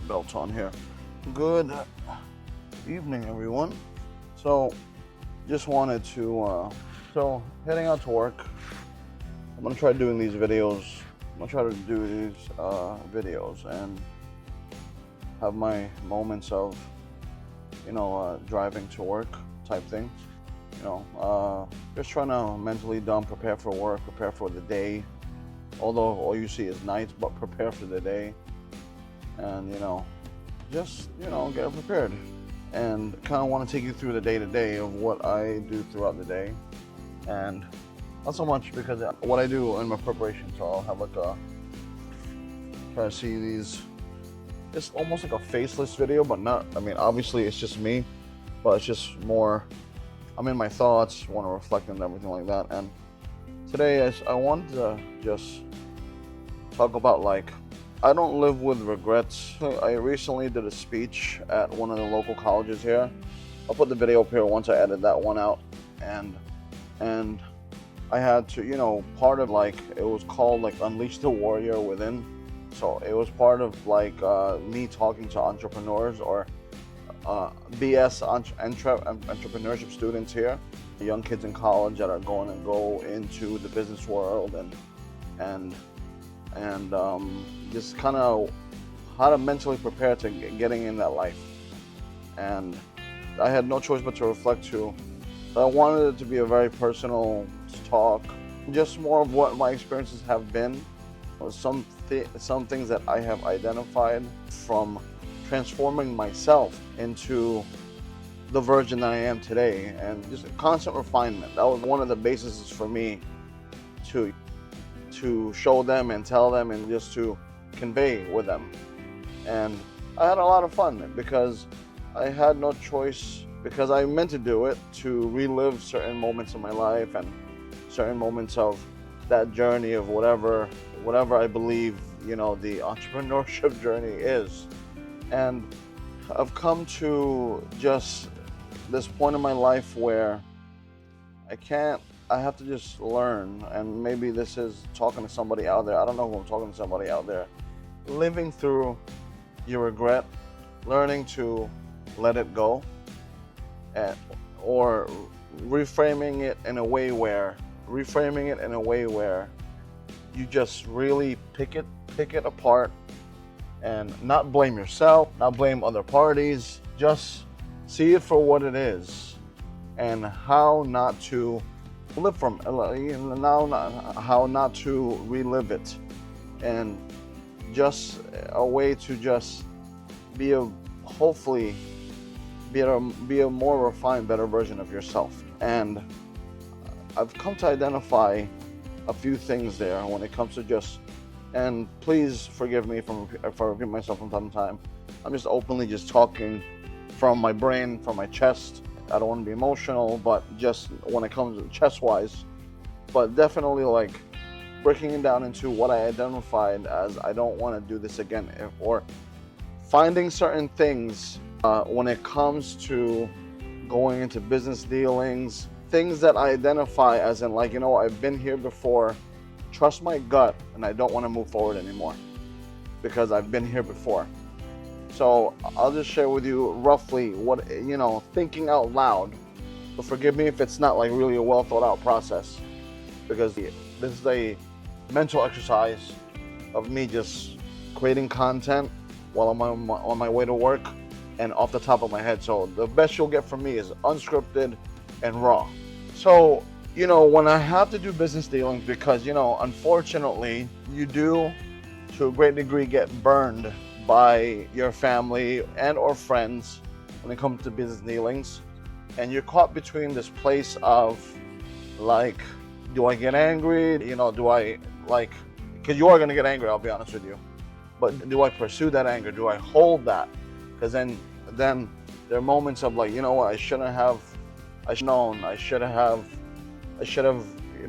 seatbelt on here. Good evening, everyone. So, just wanted to, heading out to work. I'm gonna try doing these videos. I'm gonna try to do these videos and have my moments of, driving to work type thing. Just trying to mentally prepare for work, prepare for the day. Although all you see is nights, but prepare for the day. And, get prepared. And kind of want to take you through the day-to-day of what I do throughout the day. And not so much because what I do in my preparation, so I'll have try to see these, it's almost like a faceless video, but not, obviously it's just me, but it's just more, I'm in my thoughts, want to reflect and everything like that. And today I wanted to just talk about I don't live with regrets. I recently did a speech at one of the local colleges here. I'll put the video up here once I edit that one out. And I had to, part of it was called Unleash the Warrior Within. So it was part of me talking to entrepreneurs or BS entrepreneurship students here, young kids in college that are going to go into the business world and just kind of how to mentally prepare to getting in that life. And I had no choice but to reflect too. So I wanted it to be a very personal talk, just more of what my experiences have been, some things that I have identified from transforming myself into the version that I am today, and just a constant refinement. That was one of the bases for me to show them and tell them and just to convey with them. And I had a lot of fun because I had no choice, because I meant to do it, to relive certain moments of my life and certain moments of that journey of whatever I believe, the entrepreneurship journey is. And I've come to just this point in my life where I have to just learn, and maybe this is talking to somebody out there. I don't know who I'm talking to, somebody out there. Living through your regret, learning to let it go, or reframing it in a way where you just really pick it apart and not blame yourself, not blame other parties, just see it for what it is and how not to live from how not to relive it, and just a way to just hopefully be a more refined, better version of yourself. And I've come to identify a few things there when it comes to just, and please forgive me if I repeat myself from time to time. I'm just openly just talking from my brain, from my chest. I don't want to be emotional, but just when it comes to chest-wise, but definitely breaking it down into what I identified as I don't want to do this again, or finding certain things when it comes to going into business dealings, things that I identify as in I've been here before, trust my gut, and I don't want to move forward anymore because I've been here before. So I'll just share with you roughly what, thinking out loud. But forgive me if it's not really a well thought out process, because this is a mental exercise of me just creating content while I'm on my way to work and off the top of my head. So the best you'll get from me is unscripted and raw. So, when I have to do business dealings, because, unfortunately, you do to a great degree get burned by your family and or friends when it comes to business dealings, and you're caught between this place of do I get angry, do I because you are going to get angry, I'll be honest with you, but do I pursue that anger, do I hold that? Because then there are moments of I should have known, I should have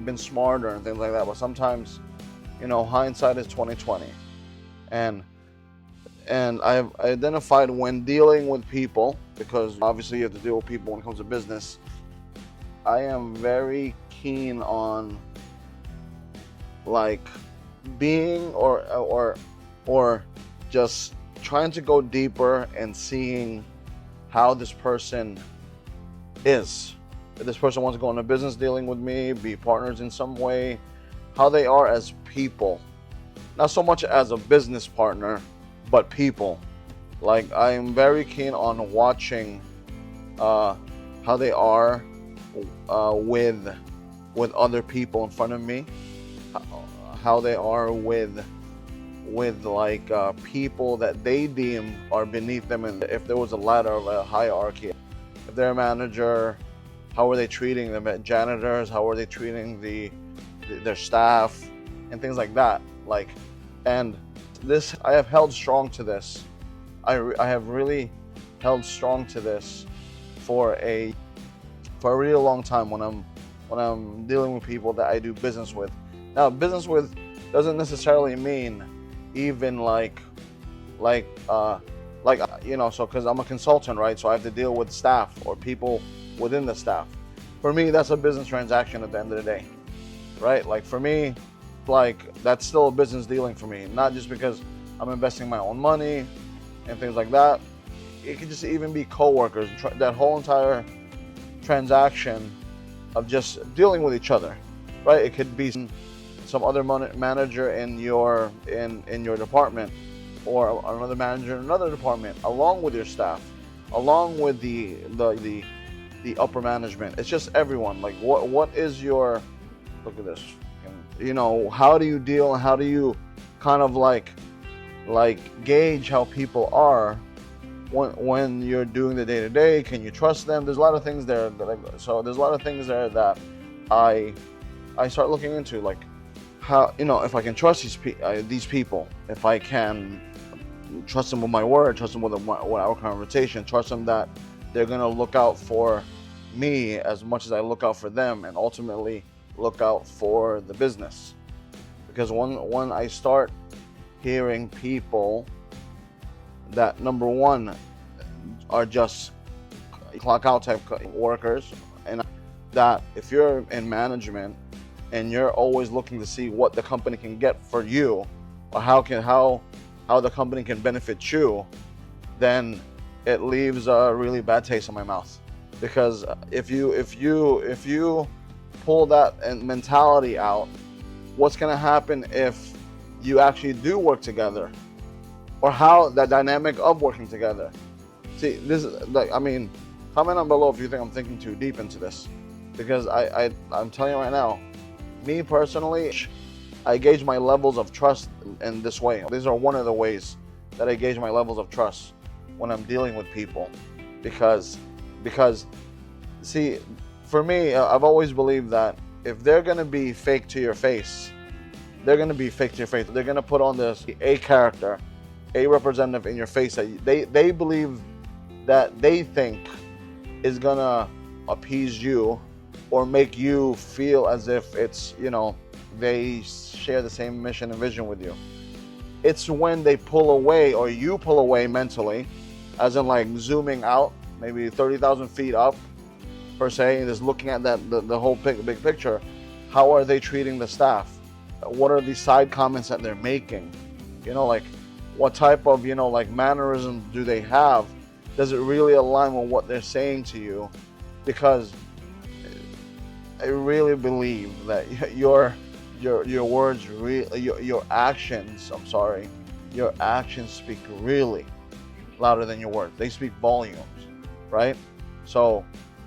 been smarter and things like that. But sometimes hindsight is 20/20, and I've identified when dealing with people, because obviously you have to deal with people when it comes to business, I am very keen on being or just trying to go deeper and seeing how this person is. If this person wants to go into business dealing with me, be partners in some way, how they are as people. Not so much as a business partner, but people. Like, I am very keen on watching how they are with other people in front of me, how they are with like people that they deem are beneath them, and if there was a ladder of a hierarchy, if they're a manager, how are they treating them at janitors, how are they treating their staff and things like that. Like, and this, I have held strong to this. I have really held strong to this for a really long time when I'm dealing with people that I do business with. Now, business with doesn't necessarily mean even like you know, so because I'm a consultant, right? So I have to deal with staff or people within the staff. For me, that's a business transaction at the end of the day, right? Like, for me, like, that's still a business dealing for me, not just because I'm investing my own money and things like that. It could just even be coworkers. That whole entire transaction of just dealing with each other, right? It could be some other manager in your department, or another manager in another department, along with your staff, along with the upper management. It's just everyone. Like, what is your, look at this, you know, how do you deal and how do you kind of like gauge how people are when you're doing the day-to-day? Can you trust them? There's a lot of things there so there's a lot of things there that I start looking into, like, how, you know, if I can trust these people, if I can trust them with my word, trust them with our conversation, trust them that they're gonna look out for me as much as I look out for them, and ultimately look out for the business. Because when I start hearing people that, number one, are just clock out type workers, and that if you're in management and you're always looking to see what the company can get for you, or how the company can benefit you, then it leaves a really bad taste in my mouth. Because if you pull that mentality out, what's going to happen if you actually do work together, or how the dynamic of working together? See, this is like, I mean, comment down below if you think I'm thinking too deep into this, because I'm telling you right now, me personally, I gauge my levels of trust in this way. These are one of the ways that I gauge my levels of trust when I'm dealing with people, because see, for me, I've always believed that if they're gonna be fake to your face, they're gonna be fake to your face. They're gonna put on this a character, a representative in your face that they believe, that they think is gonna appease you or make you feel as if it's, you know, they share the same mission and vision with you. It's when they pull away, or you pull away mentally, as in like zooming out, maybe 30,000 feet up per se, and just looking at the whole big picture. How are they treating the staff? What are the side comments that they're making? You know, like, what type of, you know, like, mannerisms do they have? Does it really align with what they're saying to you? Because I really believe that your words, your actions, I'm sorry, your actions speak really louder than your words. They speak volumes, right? So,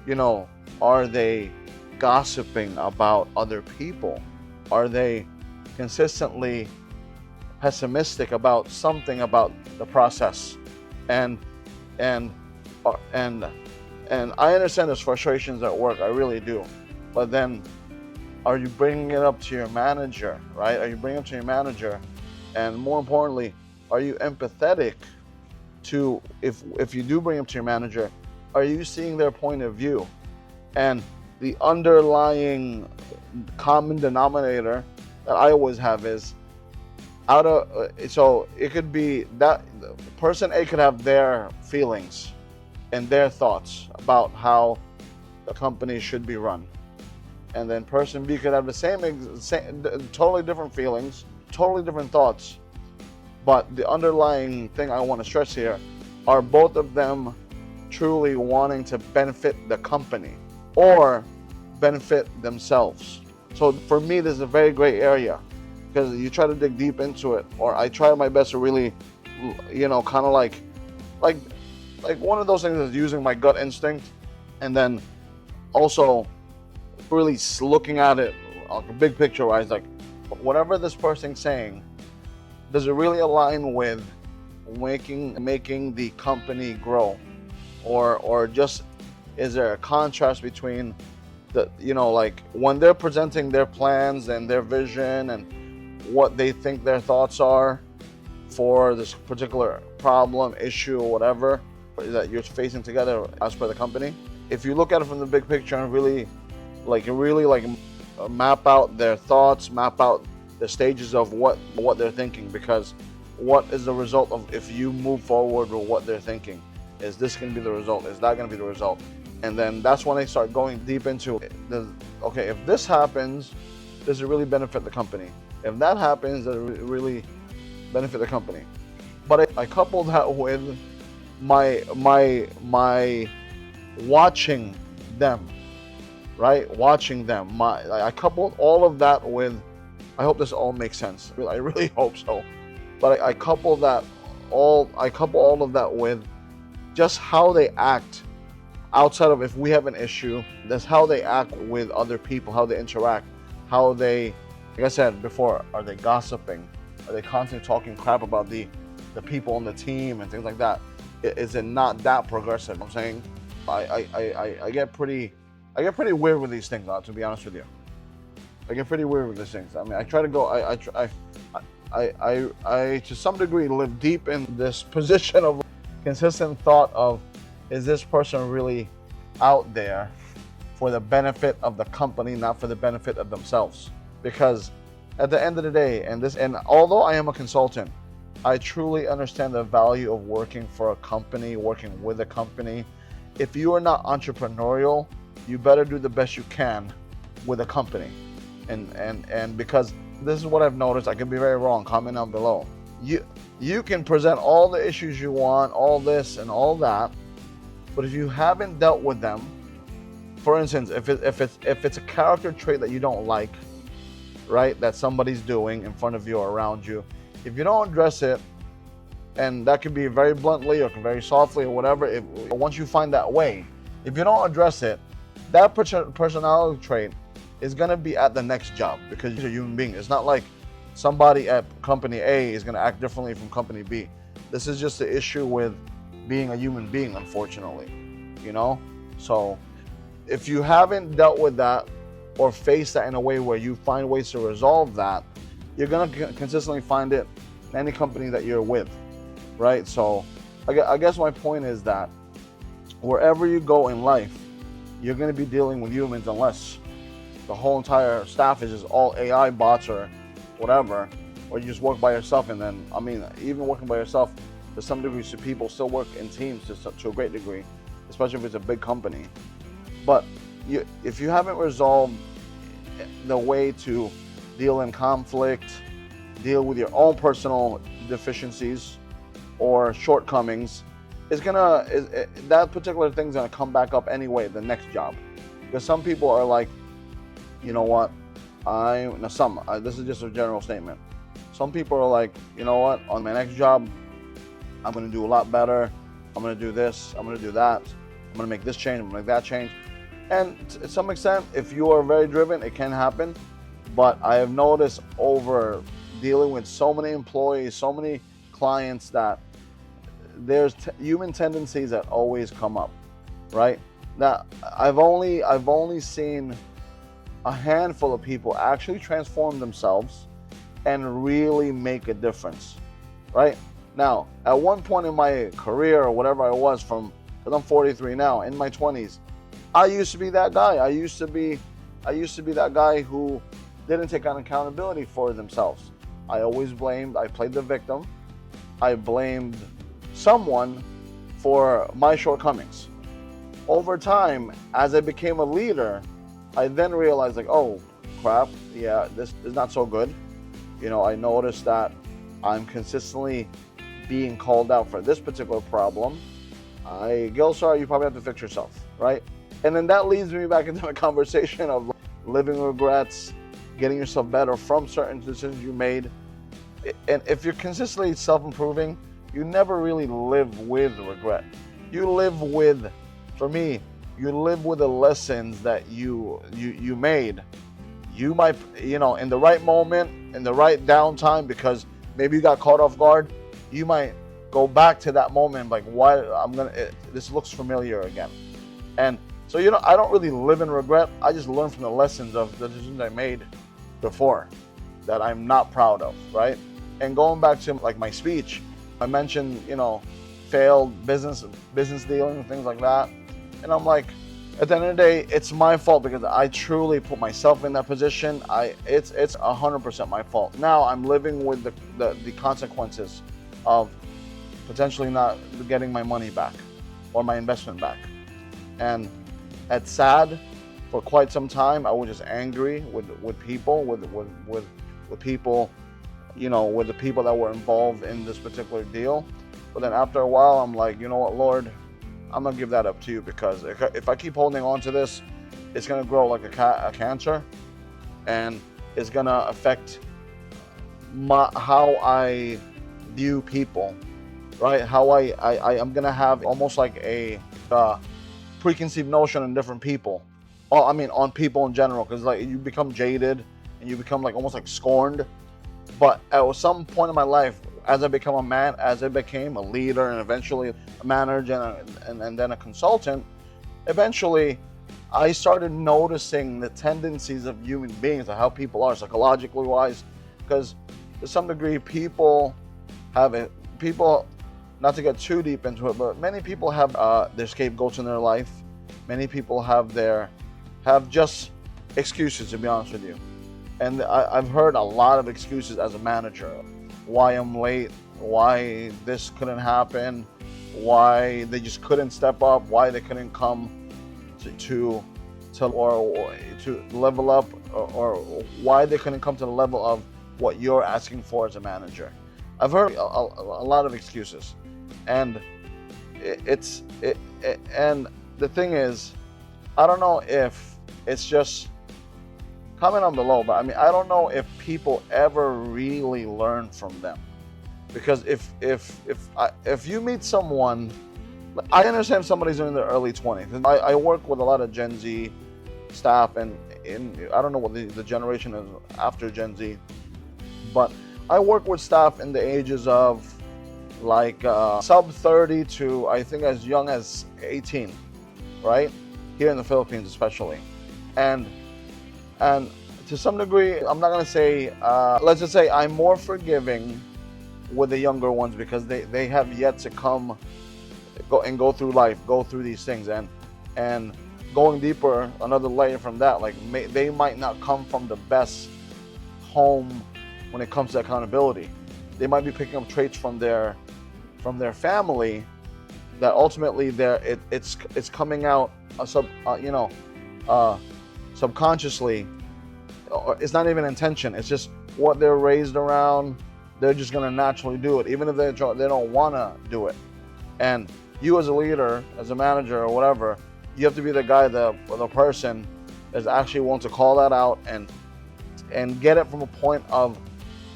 you know, are they gossiping about other people? Are they consistently pessimistic about something about the process? And I understand there's frustrations at work, I really do. But then, are you bringing it up to your manager, right? Are you bringing it up to your manager? And more importantly, are you empathetic to, if you do bring it up to your manager, are you seeing their point of view? And the underlying common denominator that I always have is, so it could be that person A could have their feelings and their thoughts about how the company should be run. And then person B could have the same totally different feelings, totally different thoughts But the underlying thing I want to stress here are both of them truly wanting to benefit the company or benefit themselves. So for me, this is a very gray area, because you try to dig deep into it, or I try my best to really, kind of like one of those things is using my gut instinct, and then also really looking at it like a big picture wise, like whatever this person's saying, does it really align with making the company grow, or just is there a contrast between the, like when they're presenting their plans and their vision and what they think their thoughts are for this particular problem, issue, or whatever that you're facing together as per the company. If you look at it from the big picture and really map out their thoughts, map out the stages of what they're thinking, because what is the result of if you move forward with what they're thinking? Is this going to be the result? Is that going to be the result? And then that's when they start going deep into okay, if this happens, does it really benefit the company? If that happens, does it really benefit the company? But I couple that with my watching them, right? Watching them. I coupled all of that with, I hope this all makes sense. I really hope so. But I couple all of that with just how they act outside of if we have an issue. That's how they act with other people, how they interact, how they, like I said before, are they gossiping? Are they constantly talking crap about the people on the team and things like that? Is it not that progressive? I'm saying I get pretty weird with these things, to be honest with you. I get pretty weird with these things. I mean, I try to go, I to some degree live deep in this position of consistent thought of, is this person really out there for the benefit of the company, not for the benefit of themselves? Because at the end of the day, and although I am a consultant, I truly understand the value of working for a company, working with a company. If you are not entrepreneurial, you better do the best you can with a company. And because this is what I've noticed, I could be very wrong, comment down below. You can present all the issues you want, all this and all that, but if you haven't dealt with them, for instance, if it's a character trait that you don't like, right, that somebody's doing in front of you or around you, if you don't address it, and that could be very bluntly or very softly or whatever, once you find that way, if you don't address it, that personality trait is going to be at the next job, because you're a human being. It's not like somebody at company A is going to act differently from company B. This is just the issue with being a human being, unfortunately, So if you haven't dealt with that or faced that in a way where you find ways to resolve that, you're going to consistently find it in any company that you're with, right? So I guess my point is that wherever you go in life, you're going to be dealing with humans, unless the whole entire staff is just all AI bots or whatever, or you just work by yourself. And then, I mean, even working by yourself, to some degree, people still work in teams to a great degree, especially if it's a big company. But if you haven't resolved the way to deal in conflict, deal with your own personal deficiencies or shortcomings, that particular thing's gonna come back up anyway the next job. Because some people are like, you know what, this is just a general statement. Some people are like, you know what, on my next job, I'm gonna do a lot better. I'm gonna do this, I'm gonna do that. I'm gonna make this change, I'm gonna make that change. And to some extent, if you are very driven, it can happen. But I have noticed over dealing with so many employees, so many clients, that there's human tendencies that always come up, right? Now, I've only seen a handful of people actually transform themselves and really make a difference, right? Now, at one point in my career, or whatever I was, because I'm 43 now, in my 20s, I used to be that guy. I used to be that guy who didn't take on accountability for themselves. I played the victim. I blamed someone for my shortcomings. Over time, as I became a leader, I then realized, like, oh crap, yeah, this is not so good. I noticed that I'm consistently being called out for this particular problem, I go, sorry, you probably have to fix yourself, right? And then that leads me back into the conversation of living regrets, getting yourself better from certain decisions you made. And if you're consistently self-improving, you never really live with regret. You live with, for me, you live with the lessons that you made. You might, in the right moment, in the right downtime, because maybe you got caught off guard, you might go back to that moment like, why this looks familiar again. And so, I don't really live in regret. I just learn from the lessons of the decisions I made before that I'm not proud of, right? And going back to like my speech, I mentioned, failed business dealing and things like that. And I'm like, at the end of the day, it's my fault because I truly put myself in that position. It's 100% my fault. Now I'm living with the consequences of potentially not getting my money back or my investment back. And it's sad. For quite some time, I was just angry with people, with people, with the people that were involved in this particular deal. But then after a while, I'm like, you know what, Lord, I'm gonna give that up to you, because if I keep holding on to this, it's gonna grow like a cancer, and it's gonna affect how I view people, right? How I'm gonna have almost like a preconceived notion on different people. On people in general, because like you become jaded and you become like almost like scorned. But at some point in my life, as I became a man, as I became a leader, and eventually a manager and then a consultant, eventually I started noticing the tendencies of human beings and how people are psychologically wise. Because to some degree, people, not to get too deep into it, but many people have their scapegoats in their life. Many people have just excuses, to be honest with you. And I've heard a lot of excuses as a manager. Why I'm late, why this couldn't happen, why they just couldn't step up, why they couldn't come to level up, or why they couldn't come to the level of what you're asking for as a manager. I've heard a lot of excuses. And and the thing is, I don't know if it's just, comment on below, but I don't know if people ever really learn from them. Because if you meet someone, I understand somebody's in their early 20s. I work with a lot of Gen Z staff, and I don't know what the generation is after Gen Z, but I work with staff in the ages of like sub 30 to I think as young as 18, right? Here in the Philippines especially. And to some degree, I'm not going to say, let's just say I'm more forgiving with the younger ones, because they have yet to go through life, go through these things. And going deeper, another layer from that, like they might not come from the best home when it comes to accountability. They might be picking up traits from their family that ultimately it's coming out subconsciously. It's not even intention. It's just what they're raised around. They're just gonna naturally do it, even if they don't wanna do it. And you as a leader, as a manager or whatever, you have to be the guy, the person that's actually willing to call that out and get it from a point of,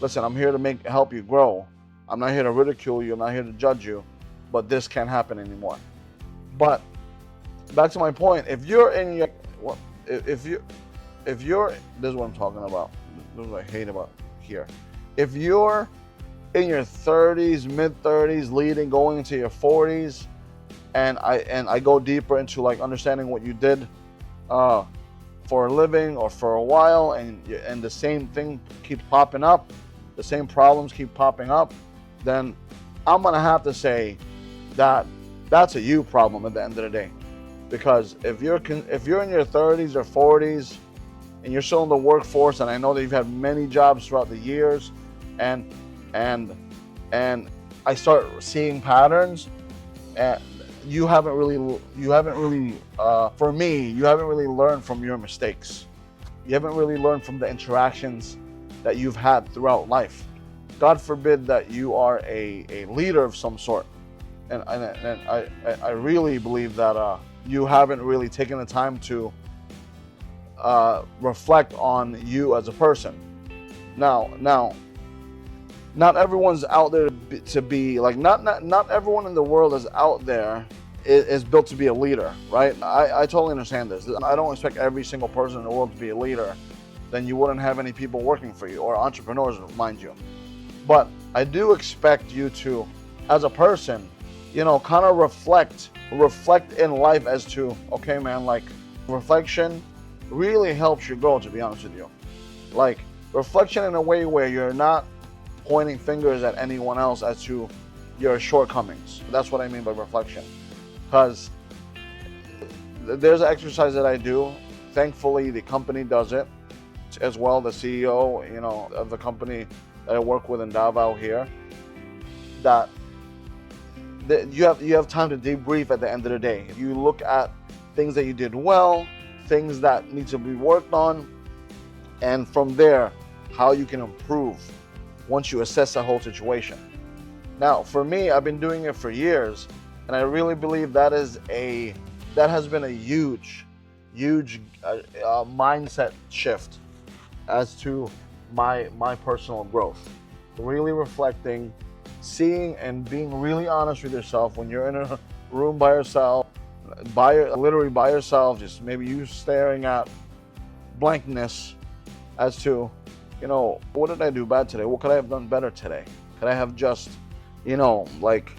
listen, I'm here to help you grow. I'm not here to ridicule you. I'm not here to judge you, but this can't happen anymore. But back to my point, if you're in your, this is what I'm talking about. This is what I hate about here. If you're in your 30s, mid 30s, leading, going into your 40s, and I go deeper into like understanding what you did for a living or for a while, and the same thing keeps popping up, the same problems keep popping up, then I'm gonna have to say that that's a you problem at the end of the day. Because if you're in your 30s or 40s and you're still in the workforce, and I know that you've had many jobs throughout the years, and I start seeing patterns, and you haven't really for me, you haven't really learned from your mistakes. You haven't really learned from the interactions that you've had throughout life. God forbid that you are a leader of some sort. And I really believe that you haven't really taken the time to reflect on you as a person. Now, not everyone's out there to be like, not everyone in the world is out there is built to be a leader, right? I totally understand this. I don't expect every single person in the world to be a leader. Then you wouldn't have any people working for you, or entrepreneurs, mind you. But I do expect you to, as a person, kind of reflect in life as to, okay, man, like, reflection really helps you grow, to be honest with you. Like, reflection in a way where you're not pointing fingers at anyone else as to your shortcomings. That's what I mean by reflection. Because there's an exercise that I do. Thankfully, the company does it as well. The CEO, of the company that I work with in Davao here, that you have time to debrief at the end of the day. You look at things that you did well, things that need to be worked on, and from there, how you can improve once you assess the whole situation. Now, for me, I've been doing it for years, and I really believe that has been a huge mindset shift as to my personal growth. Really reflecting, seeing, and being really honest with yourself when you're in a room by yourself, literally by yourself, just maybe you staring at blankness as to, what did I do bad today? What could I have done better today? Could I have just, like,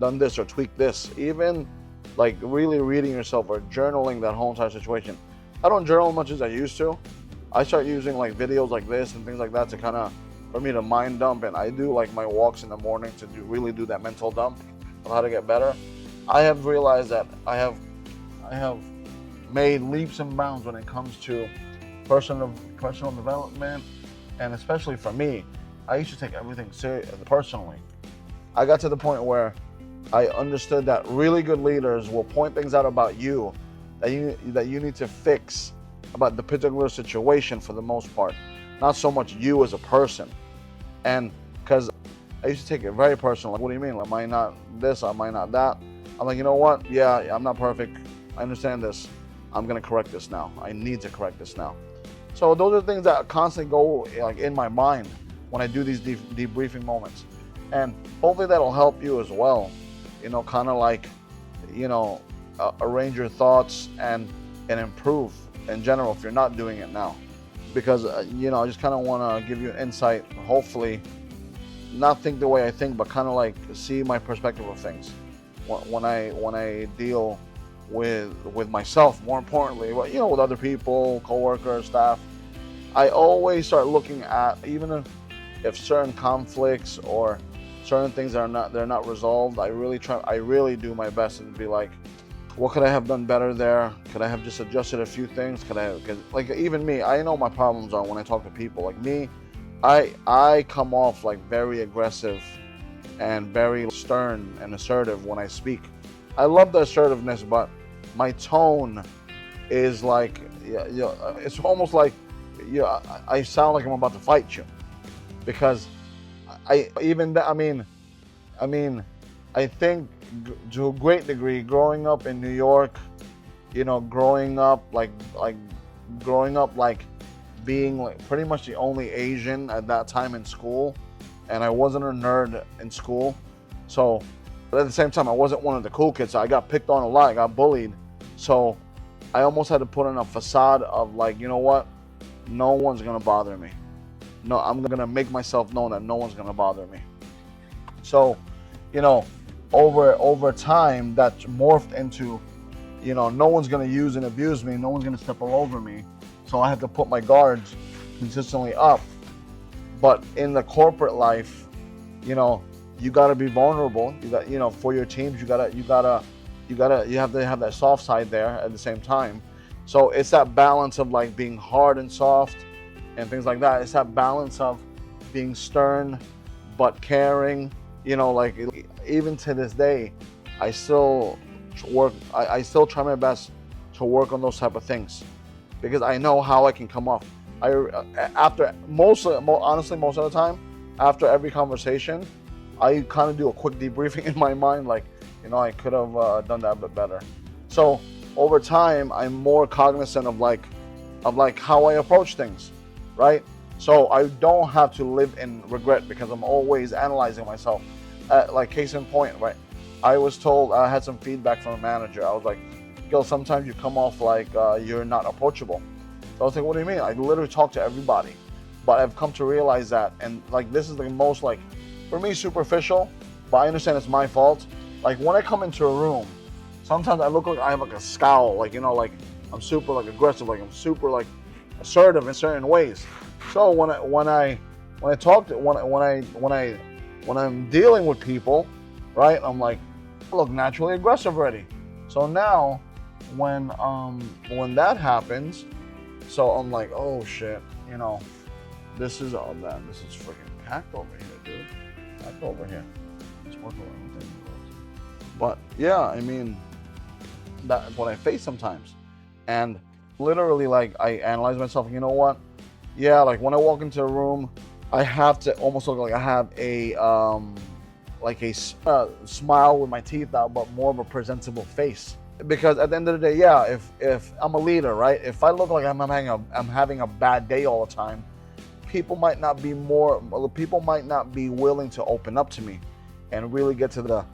done this or tweaked this? Even like really reading yourself or journaling that whole entire situation. I don't journal as much as I used to. I start using like videos like this and things like that to kind of, for me to mind dump, and I do like my walks in the morning to really do that mental dump of how to get better. I have realized that I have made leaps and bounds when it comes to personal development, and especially for me, I used to take everything personally. I got to the point where I understood that really good leaders will point things out about you that you need to fix about the particular situation for the most part, not so much you as a person. And because I used to take it very personal, like, what do you mean? Am I not this? Am I not that? I'm like, you know what? Yeah, I'm not perfect. I understand this. I'm gonna correct this now. I need to correct this now. So those are things that constantly go like in my mind when I do these debriefing moments, and hopefully that'll help you as well. Kind of like, arrange your thoughts and improve in general if you're not doing it now. Because, I just kind of want to give you an insight, hopefully, not think the way I think, but kind of like see my perspective of things. When I deal with myself, more importantly, but, with other people, coworkers, staff, I always start looking at, even if certain conflicts or certain things they're not resolved, I really do my best and be like, what could I have done better there? Could I have just adjusted a few things? Cause like, even me, I know my problems are when I talk to people. Like me, I come off like very aggressive and very stern and assertive when I speak. I love the assertiveness, but my tone is like, it's almost like, I sound like I'm about to fight you, because I think to a great degree, growing up in New York, growing up being like pretty much the only Asian at that time in school, and I wasn't a nerd in school. So, but at the same time, I wasn't one of the cool kids. So I got picked on a lot. I got bullied. So I almost had to put on a facade of like, you know what? No one's gonna bother me. No, I'm gonna make myself known that no one's gonna bother me. So, over time, that morphed into, no one's gonna use and abuse me. No one's gonna step all over me. So I had to put my guards consistently up. But in the corporate life, you gotta be vulnerable. You got, for your teams, you have to have that soft side there at the same time. So it's that balance of like being hard and soft and things like that. It's that balance of being stern but caring. Like even to this day, I still try my best to work on those type of things, because I know how I can come off. Honestly, most of the time, after every conversation, I kind of do a quick debriefing in my mind, like, I could have done that a bit better. So over time, I'm more cognizant of how I approach things, right? So I don't have to live in regret because I'm always analyzing myself. Like case in point, right? I was told, I had some feedback from a manager. I was like, Gil, sometimes you come off like you're not approachable. So I was like, what do you mean? I literally talk to everybody. But I've come to realize that, and like this is the most, like, for me, superficial, but I understand it's my fault. Like when I come into a room, sometimes I look like I have like a scowl, like, like I'm super like aggressive, like I'm super like assertive in certain ways. So when I'm dealing with people, right, I'm like, I look naturally aggressive already. So now when that happens, so I'm like, oh shit, this is all that. This is freaking packed over here, dude. Packed over here. Let's work around with it. But yeah, I mean, that's what I face sometimes. And literally, like, I analyze myself, you know what? Yeah, like when I walk into a room, I have to almost look like I have a smile with my teeth out, but more of a presentable face. Because at the end of the day, yeah, if I'm a leader, right? If I look like I'm having a bad day all the time, people might not be willing to open up to me and really get to the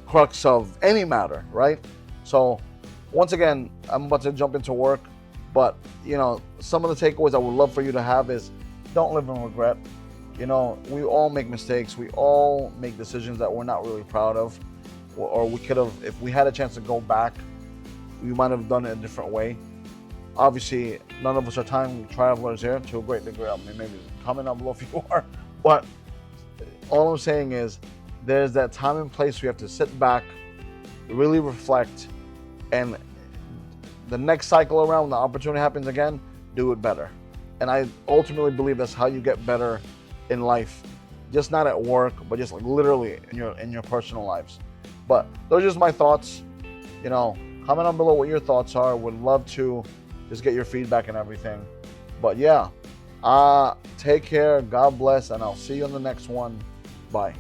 crux of any matter, right? So once again, I'm about to jump into work, but some of the takeaways I would love for you to have is, don't live in regret. We all make mistakes. We all make decisions that we're not really proud of, or we could have, if we had a chance to go back, we might have done it a different way. Obviously, none of us are time travelers here to a great degree. I mean, maybe comment down below if you are. But all I'm saying is, there's that time and place we have to sit back, really reflect, and the next cycle around, when the opportunity happens again, do it better. And I ultimately believe that's how you get better in life, just not at work, but just like literally in your personal lives. But those are just my thoughts. Comment down below what your thoughts are. Would love to just get your feedback and everything. But yeah, take care, God bless, and I'll see you in the next one. Bye.